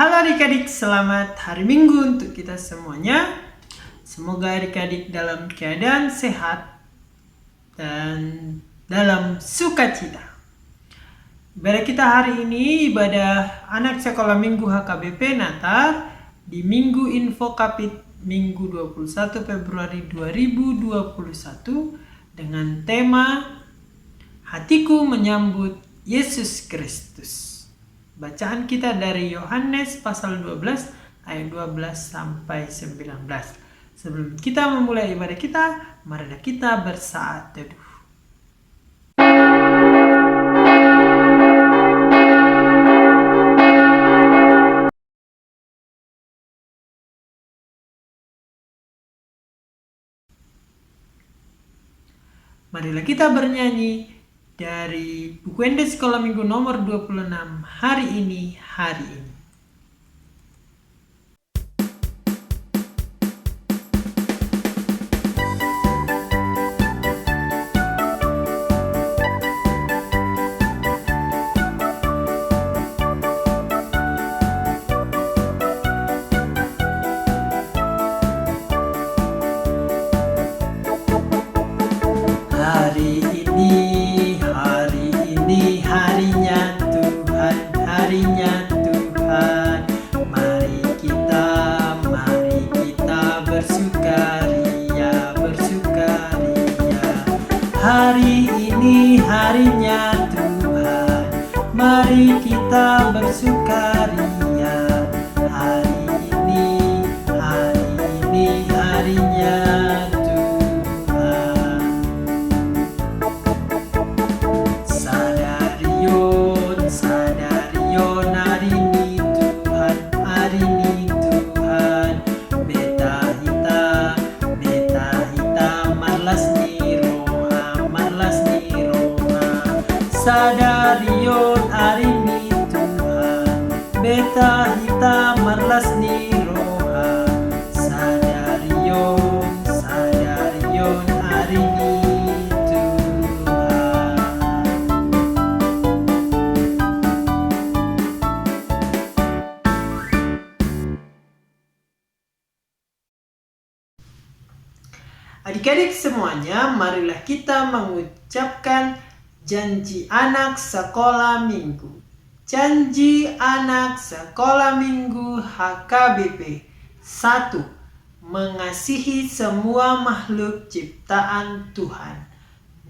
Halo adik-adik, selamat hari Minggu untuk kita semuanya. Semoga adik-adik dalam keadaan sehat dan dalam sukacita. Ibadah kita hari ini ibadah anak sekolah minggu HKBP Natar di Minggu Info Kapit Minggu 21 Februari 2021 dengan tema Hatiku Menyambut Yesus Kristus. Bacaan kita dari Yohanes pasal 12 ayat 12 sampai 19. Sebelum kita memulai ibadah kita, marilah kita bersaat teduh. Marilah kita bernyanyi dari buku Ende Sekolah Minggu nomor 26, hari ini. Harinya Tuhan, mari kita bersukaria. Hari ini harinya Tuhan, mari kita bersukaria. Hari ini harinya Tuhan. Sadarion, hari ini Tuhan. Beta hita, malas ni roha. Sadarion, hari ini Tuhan. Beta hita, malas ni roha. Sadarion, hari ini Tuhan. Adik-adik semuanya, marilah kita mengucapkan janji anak sekolah minggu. Janji anak sekolah minggu HKBP. 1. Mengasihi semua makhluk ciptaan Tuhan.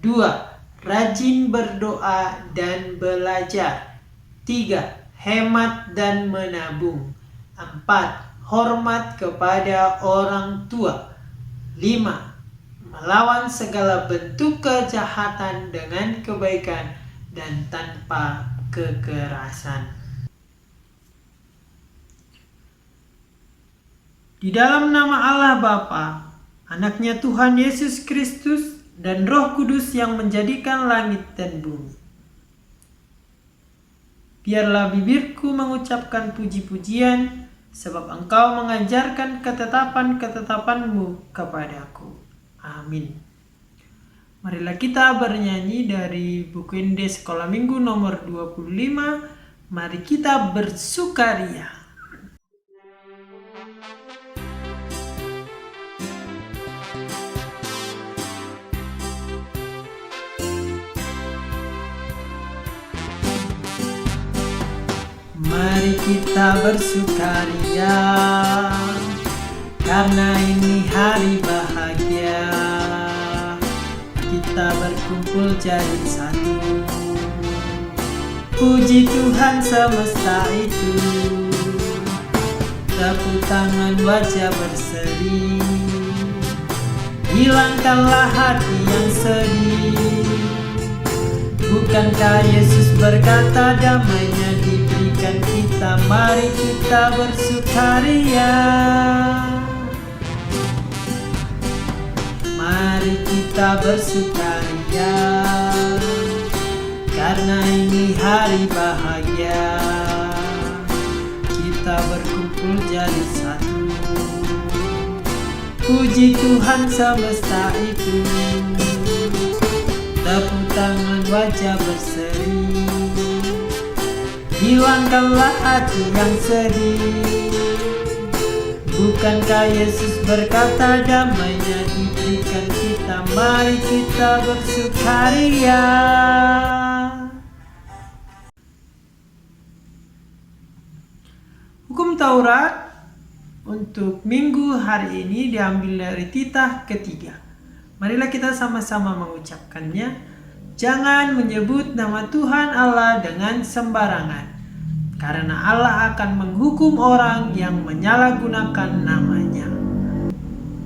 2. Rajin berdoa dan belajar. 3. Hemat dan menabung. 4. Hormat kepada orang tua. 5. Melawan segala bentuk kejahatan dengan kebaikan dan tanpa kekerasan. Di dalam nama Allah Bapa, Anaknya Tuhan Yesus Kristus, dan Roh Kudus yang menjadikan langit dan bumi. Biarlah bibirku mengucapkan puji-pujian, sebab Engkau mengajarkan ketetapan-ketetapan-Mu kepadaku. Amin. Marilah kita bernyanyi dari buku Ende Sekolah Minggu nomor 25. Mari kita bersukaria. Mari kita bersukaria, karena ini hari bahagia. Kita berkumpul jadi satu. Puji Tuhan semesta itu. Tepuk tangan, wajah berseri. Hilangkanlah hati yang sedih. Bukankah Yesus berkata damainya diberikan kita? Mari kita bersukaria. Mari kita bersukaria, karena ini hari bahagia. Kita berkumpul jadi satu. Puji Tuhan semesta itu. Tepuk tangan, wajah berseri. hilangkanlah hati yang sedih. Bukankah Yesus berkata damainya diberikan kita, mari kita bersukaria. Hukum Taurat untuk minggu hari ini diambil dari titah ketiga. Marilah kita sama-sama mengucapkannya. Jangan menyebut nama Tuhan Allah dengan sembarangan, karena Allah akan menghukum orang yang menyalahgunakan namanya.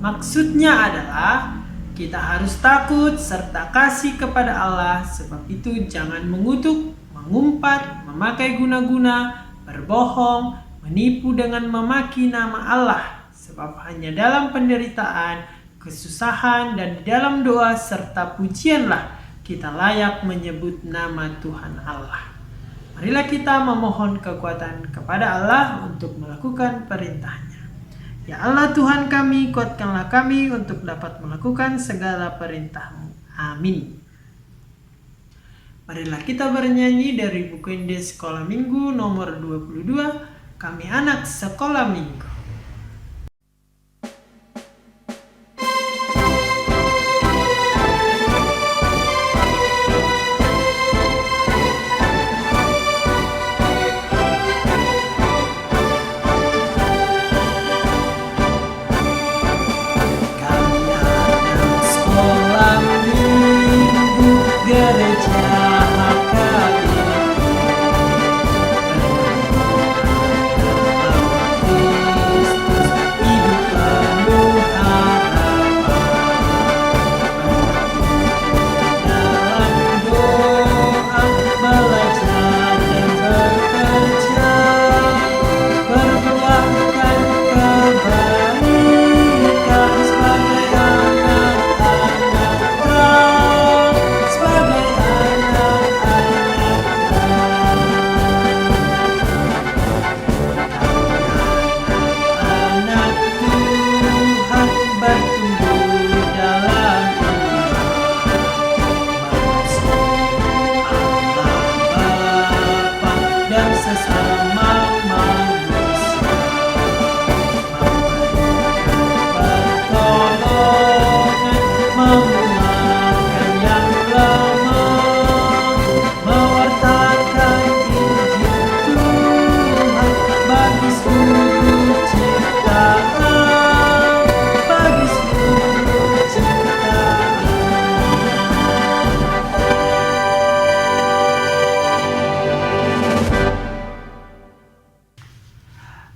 Maksudnya adalah kita harus takut serta kasih kepada Allah. Sebab itu jangan mengutuk, mengumpat, memakai guna-guna, berbohong, menipu dengan memaki nama Allah. Sebab hanya dalam penderitaan, kesusahan, dan di dalam doa serta pujianlah kita layak menyebut nama Tuhan Allah. Marilah kita memohon kekuatan kepada Allah untuk melakukan perintahnya. Ya Allah Tuhan kami, kuatkanlah kami untuk dapat melakukan segala perintah-Mu. Amin. Marilah kita bernyanyi dari buku Indes Sekolah Minggu nomor 22, Kami Anak Sekolah Minggu.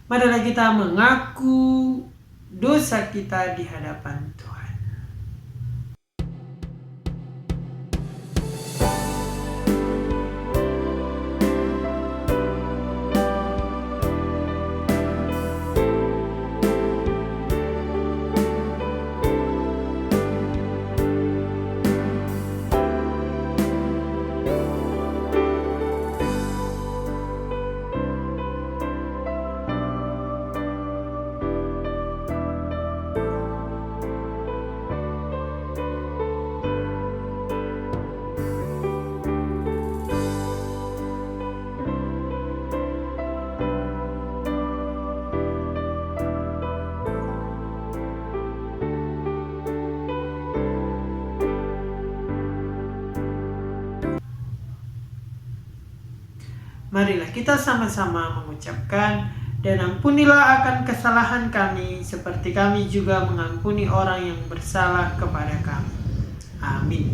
Marilah kita mengaku dosa kita di hadapan Tuhan. Marilah kita sama-sama mengucapkan, dan ampunilah akan kesalahan kami, seperti kami juga mengampuni orang yang bersalah kepada kami. Amin.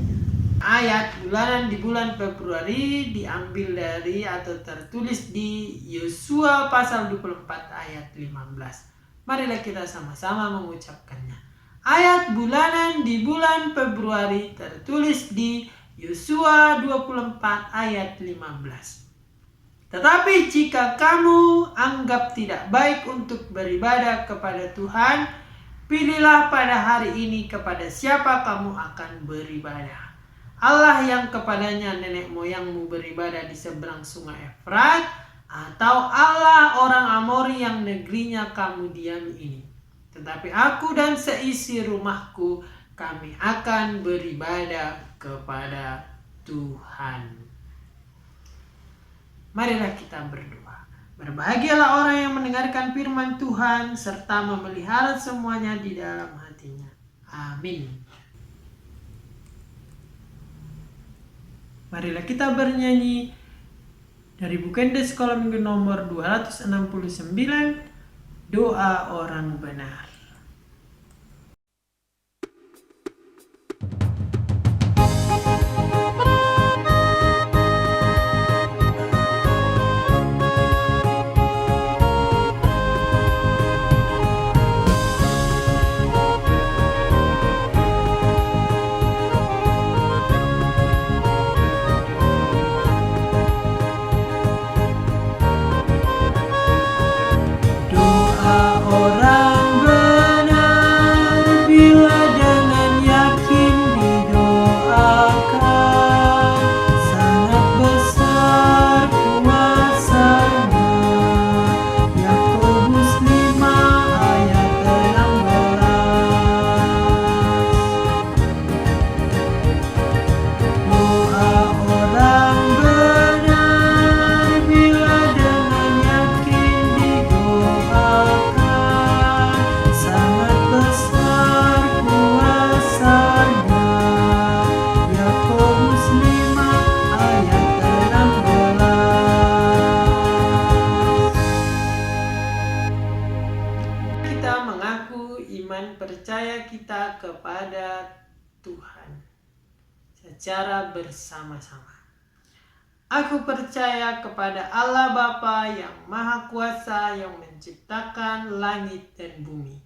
Ayat bulanan di bulan Februari diambil dari atau tertulis di Yosua pasal 24 ayat 15. Marilah kita sama-sama mengucapkannya. Ayat bulanan di bulan Februari tertulis di Yosua 24 ayat 15. Tetapi jika kamu anggap tidak baik untuk beribadah kepada Tuhan, pilihlah pada hari ini kepada siapa kamu akan beribadah. Allah yang kepadanya nenek moyangmu beribadah di seberang sungai Efrat, atau Allah orang Amori yang negerinya kamu diami ini. Tetapi aku dan seisi rumahku, kami akan beribadah kepada Tuhan. Marilah kita berdoa. Berbahagialah orang yang mendengarkan firman Tuhan serta memelihara semuanya di dalam hatinya. Amin. Marilah kita bernyanyi dari Bukende Sekolah Minggu nomor 269, Doa Orang Benar. Percaya kita kepada Tuhan secara bersama-sama. Aku percaya kepada Allah Bapa yang Maha Kuasa yang menciptakan langit dan bumi.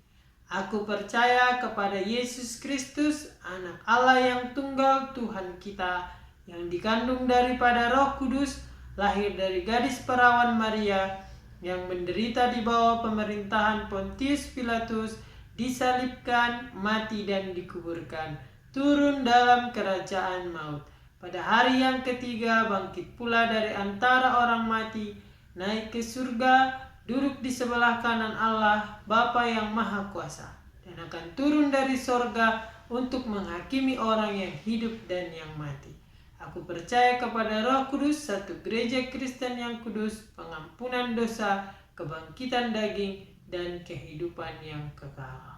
Aku percaya kepada Yesus Kristus, Anak Allah yang tunggal Tuhan kita, yang dikandung daripada Roh Kudus, lahir dari gadis perawan Maria, yang menderita di bawah pemerintahan Pontius Pilatus, disalibkan, mati dan dikuburkan, turun dalam kerajaan maut. Pada hari yang ketiga bangkit pula dari antara orang mati, naik ke surga, duduk di sebelah kanan Allah, Bapa yang Maha Kuasa, dan akan turun dari sorga untuk menghakimi orang yang hidup dan yang mati. Aku percaya kepada Roh Kudus, satu gereja Kristen yang kudus, pengampunan dosa, kebangkitan daging, dan kehidupan yang kekal.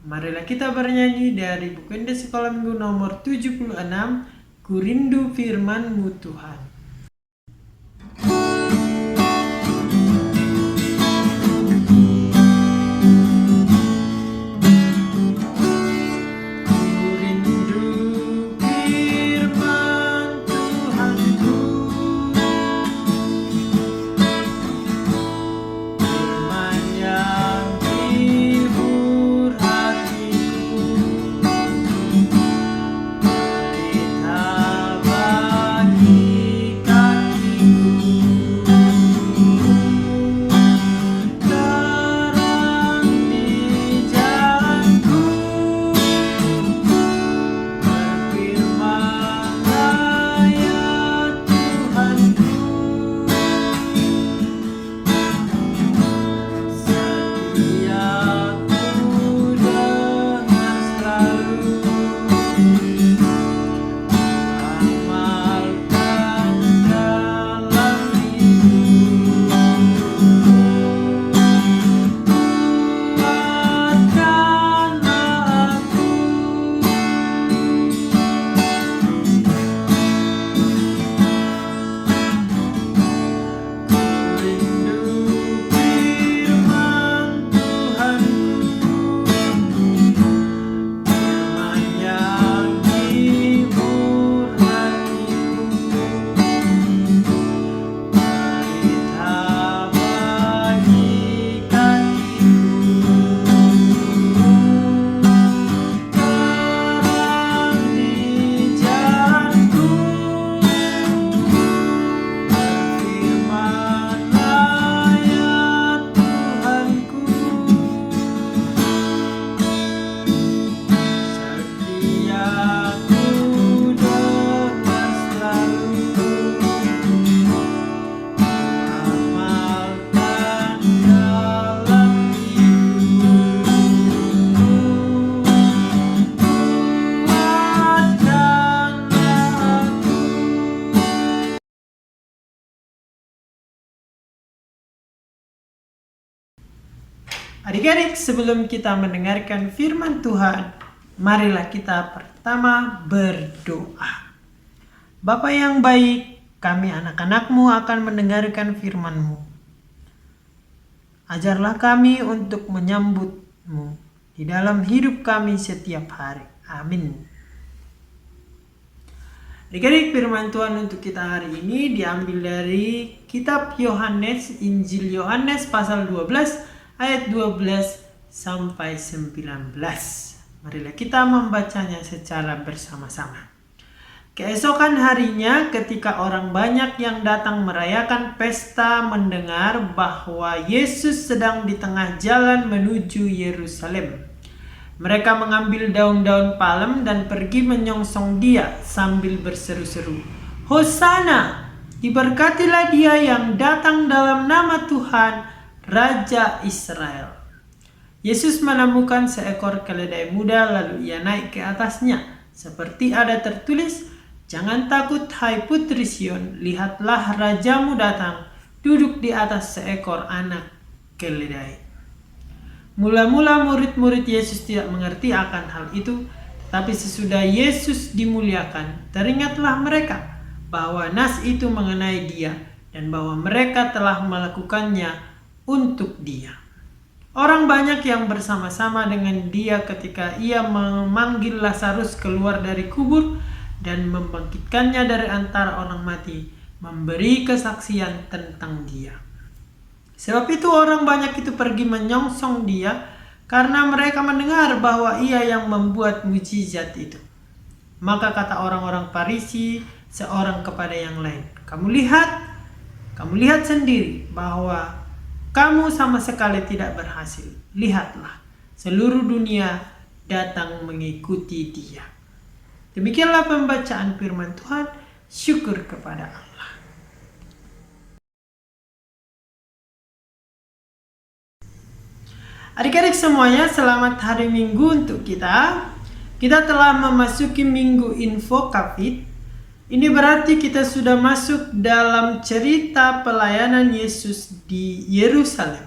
Marilah kita bernyanyi dari Bukende Sekolah Minggu nomor 76, Ku Rindu Firman-Mu Tuhan. Bagi Adik-adik, sebelum kita mendengarkan firman Tuhan, marilah kita pertama berdoa. Bapa yang baik, kami anak-anak-Mu akan mendengarkan firman-Mu. Ajarlah kami untuk menyambut-Mu di dalam hidup kami setiap hari. Amin. Adik-adik, firman Tuhan untuk kita hari ini diambil dari kitab Yohanes, Injil Yohanes pasal 12 ayat 12 sampai 19. Marilah kita membacanya secara bersama-sama. Keesokan harinya ketika orang banyak yang datang merayakan pesta mendengar bahwa Yesus sedang di tengah jalan menuju Yerusalem, mereka mengambil daun-daun palem dan pergi menyongsong Dia sambil berseru-seru, "Hosana, diberkatilah Dia yang datang dalam nama Tuhan, Raja Israel." Yesus menemukan seekor keledai muda, lalu Ia naik ke atasnya. Seperti ada tertulis, "Jangan takut, hai putri Sion, lihatlah rajamu datang, duduk di atas seekor anak keledai." Mula-mula murid-murid Yesus tidak mengerti akan hal itu, tapi sesudah Yesus dimuliakan, teringatlah mereka bahwa nas itu mengenai Dia dan bahwa mereka telah melakukannya untuk Dia. Orang banyak yang bersama-sama dengan Dia ketika Ia memanggil Lazarus keluar dari kubur dan membangkitkannya dari antara orang mati, memberi kesaksian tentang Dia. Sebab itu orang banyak itu pergi menyongsong Dia karena mereka mendengar bahwa Ia yang membuat mujizat itu. Maka kata orang-orang Farisi seorang kepada yang lain, kamu lihat sendiri bahwa kamu sama sekali tidak berhasil. Lihatlah, seluruh dunia datang mengikuti Dia. Demikianlah pembacaan firman Tuhan. Syukur kepada Allah. Adik-adik semuanya, selamat hari Minggu untuk kita. Kita telah memasuki Minggu Info Kapit. Ini berarti kita sudah masuk dalam cerita pelayanan Yesus di Yerusalem.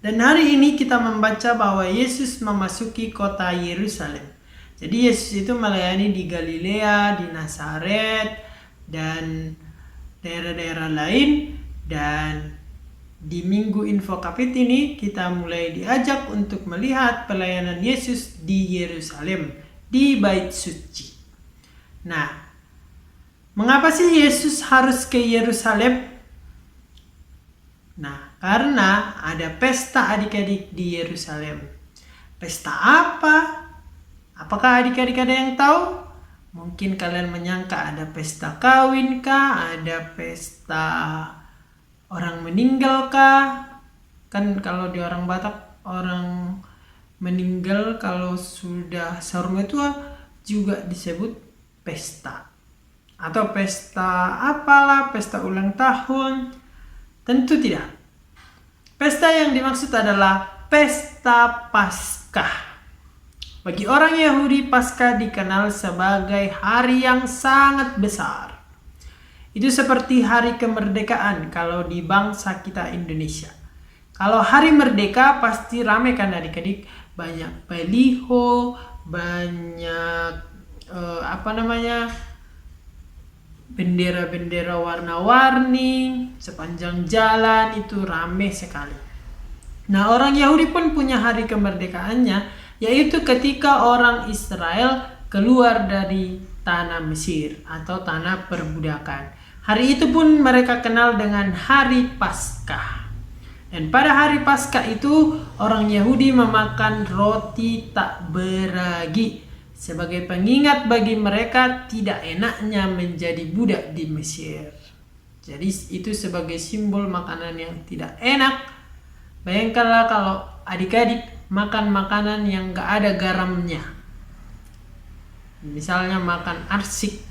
Dan hari ini kita membaca bahwa Yesus memasuki kota Yerusalem. Jadi Yesus itu melayani di Galilea, di Nazaret, dan daerah-daerah lain. Dan di Minggu Info Kapit ini kita mulai diajak untuk melihat pelayanan Yesus di Yerusalem, di Bait Suci. Nah, mengapa sih Yesus harus ke Yerusalem? Nah, karena ada pesta adik-adik di Yerusalem. Pesta apa? Apakah adik-adik ada yang tahu? Mungkin kalian menyangka ada pesta kawin kah? Ada pesta orang meninggal kah? Kan kalau di orang Batak, orang meninggal kalau sudah sarung tua juga disebut pesta. Atau pesta apalah, pesta ulang tahun. Tentu tidak. Pesta yang dimaksud adalah pesta Paskah. Bagi orang Yahudi, Paskah dikenal sebagai hari yang sangat besar. Itu seperti hari kemerdekaan kalau di bangsa kita Indonesia. Kalau hari merdeka pasti ramai kan adik-adik. Banyak baliho, banyak bendera-bendera warna-warni, sepanjang jalan itu ramai sekali. Nah, orang Yahudi pun punya hari kemerdekaannya, yaitu ketika orang Israel keluar dari tanah Mesir atau tanah perbudakan. Hari itu pun mereka kenal dengan hari Paskah. Dan pada hari Paskah itu orang Yahudi memakan roti tak beragi sebagai pengingat bagi mereka tidak enaknya menjadi budak di Mesir. Jadi itu sebagai simbol makanan yang tidak enak. Bayangkanlah kalau adik-adik makan makanan yang gak ada garamnya. Misalnya makan arsik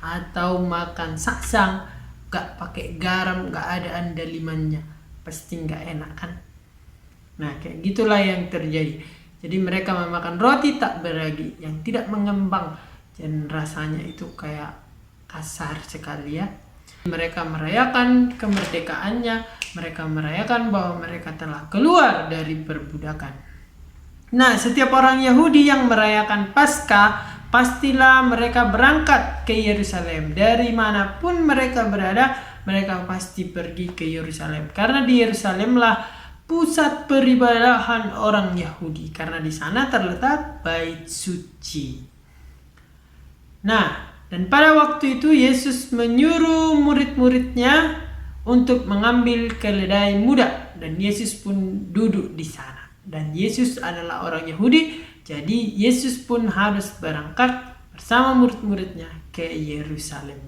atau makan saksang gak pakai garam, gak ada andalimannya, pasti gak enak kan. Nah, kayak gitulah yang terjadi. Jadi mereka memakan roti tak beragi yang tidak mengembang dan rasanya itu kayak kasar sekali ya. Mereka merayakan kemerdekaannya, mereka merayakan bahwa mereka telah keluar dari perbudakan. Nah, setiap orang Yahudi yang merayakan Paskah, pastilah mereka berangkat ke Yerusalem. Dari manapun mereka berada, mereka pasti pergi ke Yerusalem. Karena di Yerusalemlah pusat peribadahan orang Yahudi. Karena di sana terletak bait suci. Nah, dan pada waktu itu Yesus menyuruh murid-muridnya untuk mengambil keledai muda. Dan Yesus pun duduk di sana. Dan Yesus adalah orang Yahudi, jadi Yesus pun harus berangkat bersama murid-muridnya ke Yerusalem.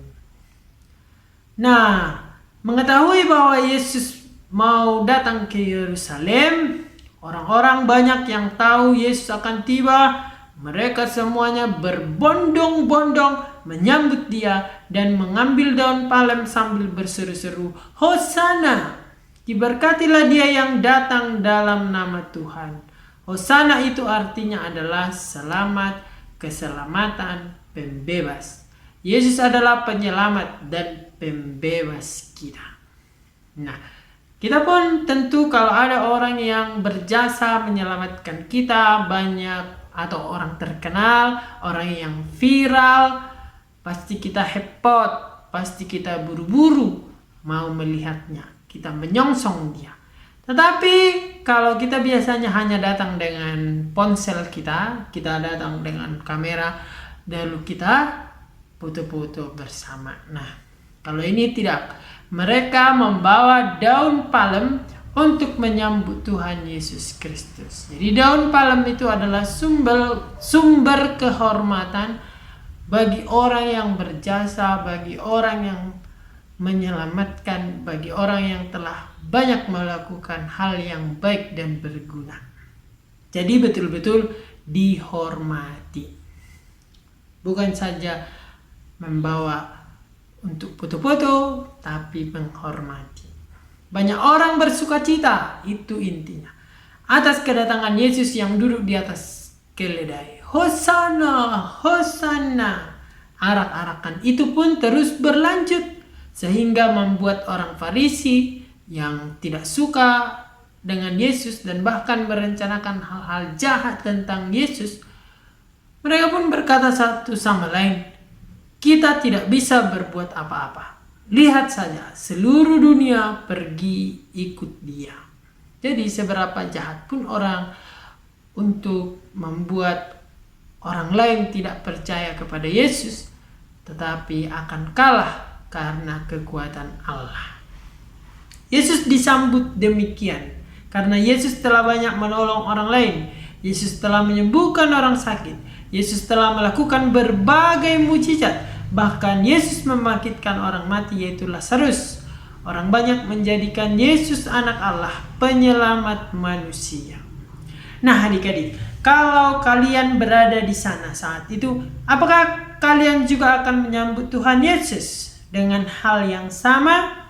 Nah, mengetahui bahwa Yesus mau datang ke Yerusalem, orang-orang banyak yang tahu Yesus akan tiba. Mereka semuanya berbondong-bondong menyambut dia dan mengambil daun palem sambil berseru-seru, "Hosana! Diberkatilah dia yang datang dalam nama Tuhan." Hosana itu artinya adalah selamat, keselamatan, pembebas. Yesus adalah penyelamat dan pembebas kita. Nah, kita pun tentu kalau ada orang yang berjasa menyelamatkan kita banyak, atau orang terkenal, orang yang viral, pasti kita hepot, pasti kita buru-buru mau melihatnya, kita menyongsong dia. Tetapi kalau kita biasanya hanya datang dengan ponsel kita datang dengan kamera, lalu kita foto-foto bersama. Nah, kalau ini tidak, mereka membawa daun palem untuk menyambut Tuhan Yesus Kristus. Jadi daun palem itu adalah sumber kehormatan bagi orang yang berjasa, bagi orang yang menyelamatkan, bagi orang yang telah banyak melakukan hal yang baik dan berguna. Jadi betul-betul dihormati. Bukan saja membawa untuk foto-foto, tapi menghormati. Banyak orang bersukacita, itu intinya, atas kedatangan Yesus yang duduk di atas keledai. Hosana, Hosana. Arak-arakan itu pun terus berlanjut sehingga membuat orang Farisi yang tidak suka dengan Yesus dan bahkan merencanakan hal-hal jahat tentang Yesus, mereka pun berkata satu sama lain, "Kita tidak bisa berbuat apa-apa. Lihat saja, seluruh dunia pergi ikut dia." Jadi seberapa jahat pun orang untuk membuat orang lain tidak percaya kepada Yesus, tetapi akan kalah karena kekuatan Allah. Yesus disambut demikian karena Yesus telah banyak menolong orang lain. Yesus telah menyembuhkan orang sakit. Yesus telah melakukan berbagai mujizat. Bahkan Yesus membangkitkan orang mati, yaitu Lazarus. Orang banyak menjadikan Yesus anak Allah, penyelamat manusia. Nah, adik-adik, kalau kalian berada di sana saat itu, apakah kalian juga akan menyambut Tuhan Yesus dengan hal yang sama?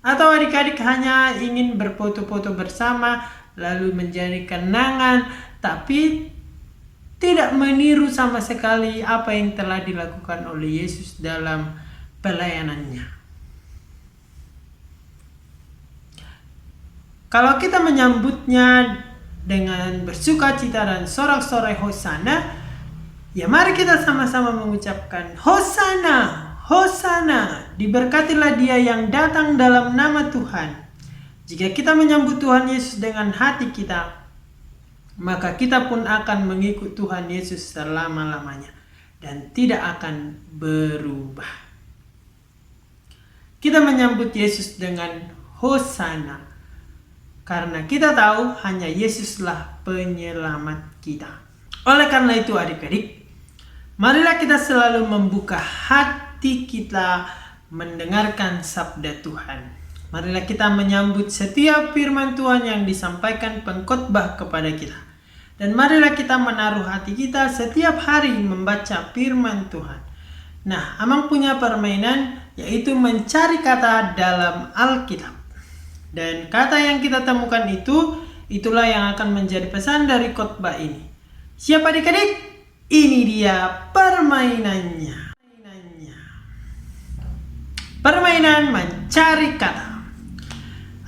Atau adik-adik hanya ingin berfoto-foto bersama, lalu menjadi kenangan, tapi tidak meniru sama sekali apa yang telah dilakukan oleh Yesus dalam pelayanannya? Kalau kita menyambutnya dengan bersukacita dan sorak-sorai Hosana, ya mari kita sama-sama mengucapkan Hosana, Hosana, diberkatilah dia yang datang dalam nama Tuhan. Jika kita menyambut Tuhan Yesus dengan hati kita, maka kita pun akan mengikut Tuhan Yesus selama-lamanya dan tidak akan berubah. Kita menyambut Yesus dengan Hosana karena kita tahu hanya Yesuslah penyelamat kita. Oleh karena itu adik-adik, marilah kita selalu membuka hati kita mendengarkan sabda Tuhan. Marilah kita menyambut setiap firman Tuhan yang disampaikan pengkhotbah kepada kita. Dan marilah kita menaruh hati kita setiap hari membaca firman Tuhan. Nah, Amang punya permainan, yaitu mencari kata dalam Alkitab. Dan kata yang kita temukan itulah yang akan menjadi pesan dari khotbah ini. Siap adik-adik? Ini dia permainannya. permainan mencari kata.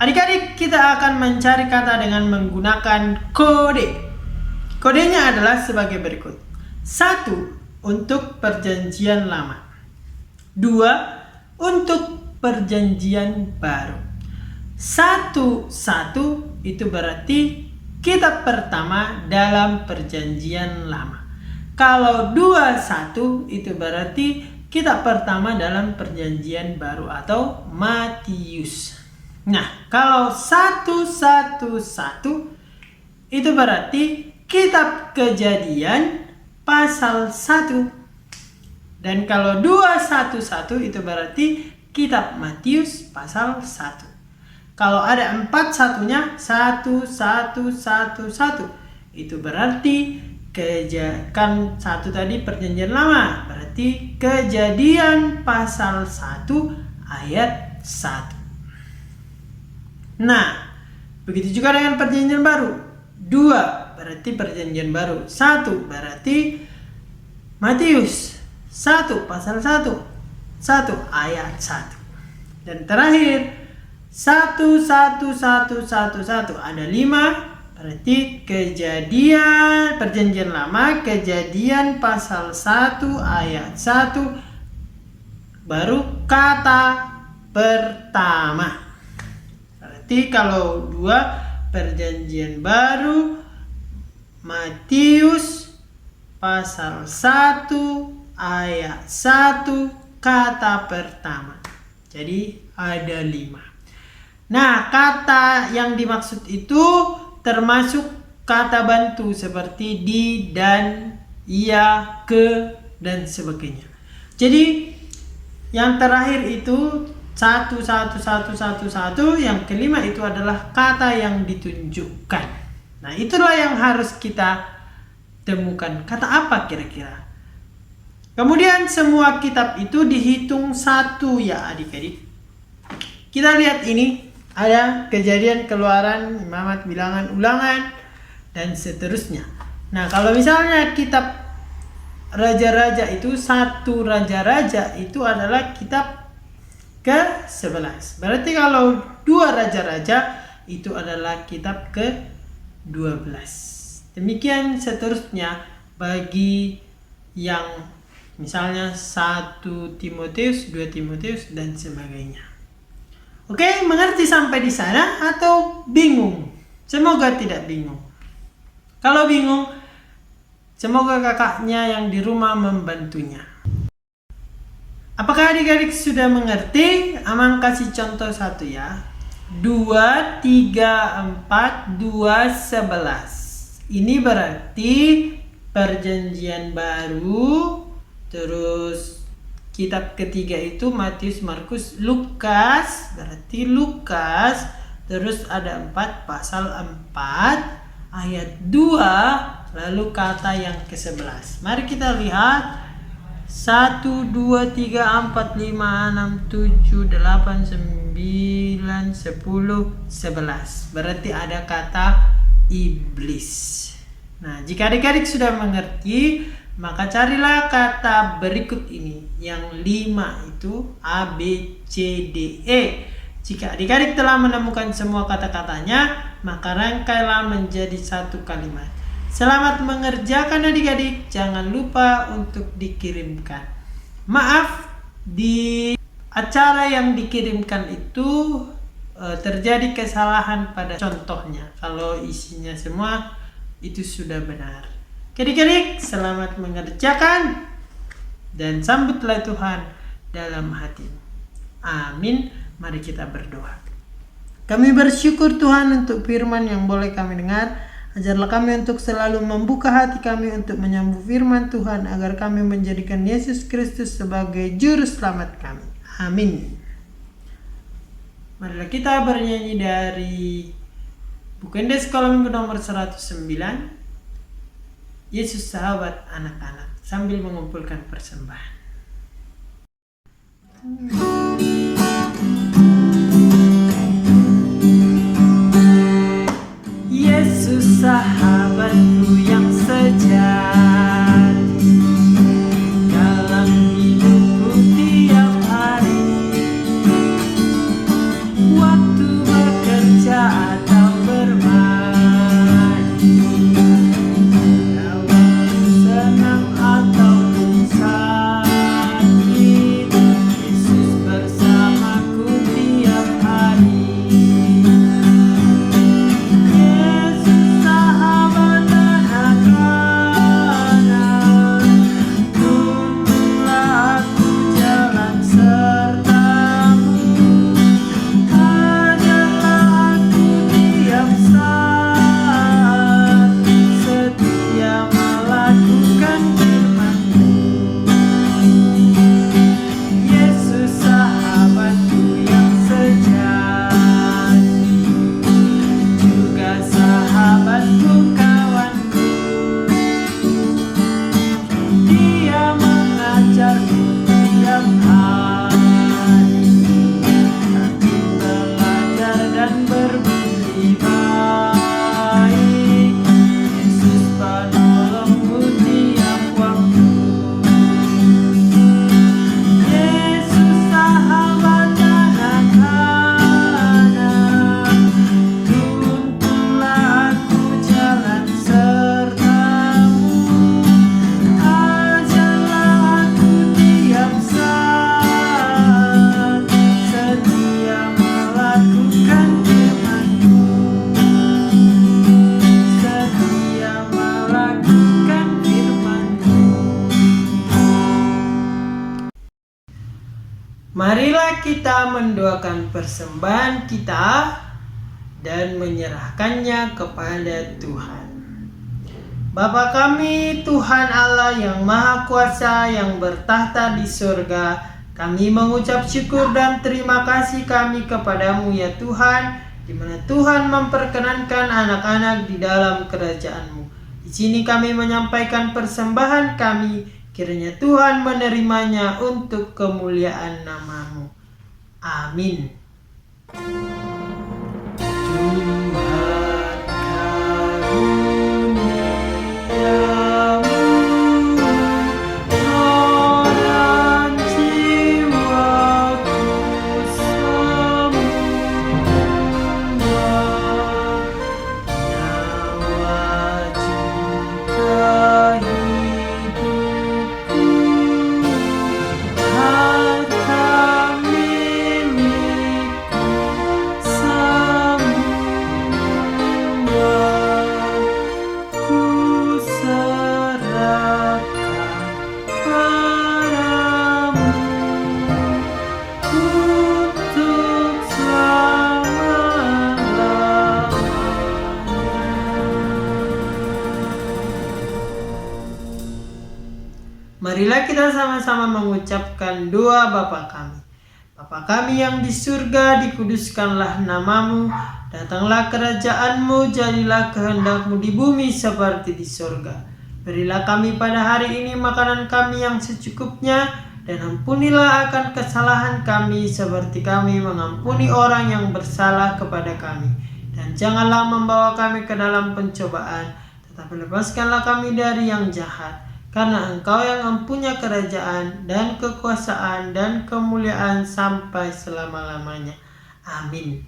Adik-adik, kita akan mencari kata dengan menggunakan kode. Kodenya adalah sebagai berikut. 1. Untuk perjanjian lama. 2. Untuk perjanjian baru. 1 itu berarti kitab pertama dalam perjanjian lama. Kalau 2 itu berarti kitab pertama dalam perjanjian baru atau Matius. Nah, kalau 1 itu berarti kitab Kejadian pasal 1. Dan kalau 211 itu berarti kitab Matius pasal 1. Kalau ada 4-1-nya 1111 itu berarti kan 1 tadi perjanjian lama, berarti Kejadian pasal 1 ayat 1. Nah, begitu juga dengan perjanjian baru. 2 berarti perjanjian baru. 1 berarti Matius 1 pasal 1 ayat 1. Dan terakhir 1111 ada 5, berarti Kejadian perjanjian lama, Kejadian pasal 1 ayat 1 baru kata pertama. Berarti kalau 2 perjanjian baru, Matius pasal 1 ayat 1 kata pertama. Jadi ada 5. Nah, kata yang dimaksud itu termasuk kata bantu seperti di, dan, iya, ke, dan sebagainya. Jadi yang terakhir itu 1111, yang kelima itu adalah kata yang ditunjukkan. Nah, itulah yang harus kita temukan. Kata apa kira-kira? Kemudian semua kitab itu dihitung 1 ya adik-adik. Kita lihat ini, ada Kejadian, Keluaran, Imamat, Bilangan, Ulangan, dan seterusnya. Nah, kalau misalnya kitab Raja-Raja itu 1 Raja-Raja itu adalah kitab ke-11. Berarti kalau 2 Raja-Raja itu adalah kitab ke-12. Demikian seterusnya bagi yang misalnya 1 Timotius, 2 Timotius, dan sebagainya. Oke, mengerti sampai di sana atau bingung? Semoga tidak bingung. Kalau bingung, semoga kakaknya yang di rumah membantunya. Apakah adik-adik sudah mengerti? Amang kasih contoh 1 ya. 2, 3, 4, 2, 11. Ini berarti perjanjian baru. Terus kitab ketiga itu Matius, Markus, Lukas. Berarti Lukas. Terus ada 4, pasal 4, ayat 2. Lalu kata yang ke-11. Mari kita lihat. 1, 2, 3, 4, 5, 6, 7, 8, 9, 10, 11. Berarti ada kata iblis. Nah, jika adik-adik sudah mengerti, maka carilah kata berikut ini. Yang 5 itu A, B, C, D, E. Jika adik-adik telah menemukan semua kata-katanya, maka rangkailah menjadi 1 kalimat. Selamat mengerjakan adik-adik, jangan lupa untuk dikirimkan. Maaf, di acara yang dikirimkan itu terjadi kesalahan pada contohnya. Kalau isinya semua itu sudah benar. Adik-adik, selamat mengerjakan dan sambutlah Tuhan dalam hatimu. Amin. Mari kita berdoa. Kami bersyukur Tuhan untuk firman yang boleh kami dengar. Ajarlah kami untuk selalu membuka hati kami untuk menyambut firman Tuhan, agar kami menjadikan Yesus Kristus sebagai juru selamat kami. Amin. Marilah kita bernyanyi dari buku Indah Sekolah Minggu nomor 109, Yesus Sahabat Anak-anak, sambil mengumpulkan persembahan. Yesus sahabatku yang sejati dalam hidupku tiap hari. Marilah kita mendoakan persembahan kita dan menyerahkannya kepada Tuhan. Bapa kami, Tuhan Allah yang Maha Kuasa yang bertahta di surga, kami mengucap syukur dan terima kasih kami kepadamu ya Tuhan, di mana Tuhan memperkenankan anak-anak di dalam kerajaan-Mu. Di sini kami menyampaikan persembahan kami, kiranya Tuhan menerimanya untuk kemuliaan nama-Mu. Amin. Marilah kita sama-sama mengucapkan doa Bapa kami. Bapa kami yang di surga, dikuduskanlah namamu, datanglah kerajaan-Mu, jadilah kehendak-Mu di bumi seperti di surga. Berilah kami pada hari ini makanan kami yang secukupnya, dan ampunilah akan kesalahan kami seperti kami mengampuni orang yang bersalah kepada kami. Dan janganlah membawa kami ke dalam pencobaan, tetapi lepaskanlah kami dari yang jahat. Karena Engkau yang mempunyai kerajaan dan kekuasaan dan kemuliaan sampai selama-lamanya. Amin.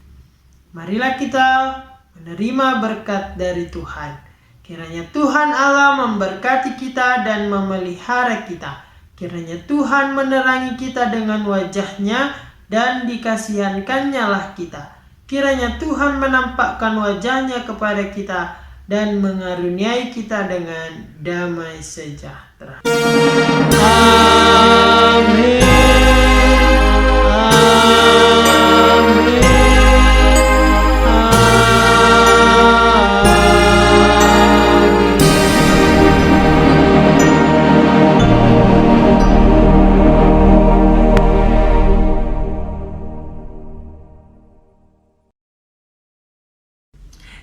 Marilah kita menerima berkat dari Tuhan. Kiranya Tuhan Allah memberkati kita dan memelihara kita. Kiranya Tuhan menerangi kita dengan wajah-Nya dan dikasihankannya lah kita. Kiranya Tuhan menampakkan wajah-Nya kepada kita dan mengaruniai kita dengan damai sejahtera. Amin. Amin.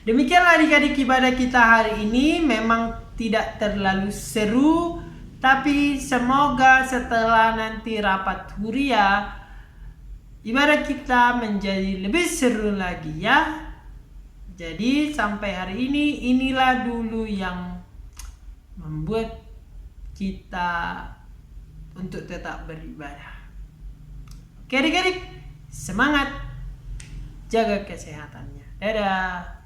Demikianlah adik-adik ibadah kita hari ini, memang tidak terlalu seru, tapi semoga setelah nanti rapat huria, ibadah kita menjadi lebih seru lagi ya. Jadi sampai hari ini, inilah dulu yang membuat kita untuk tetap beribadah. Oke adik-adik, semangat, jaga kesehatannya. Dadah.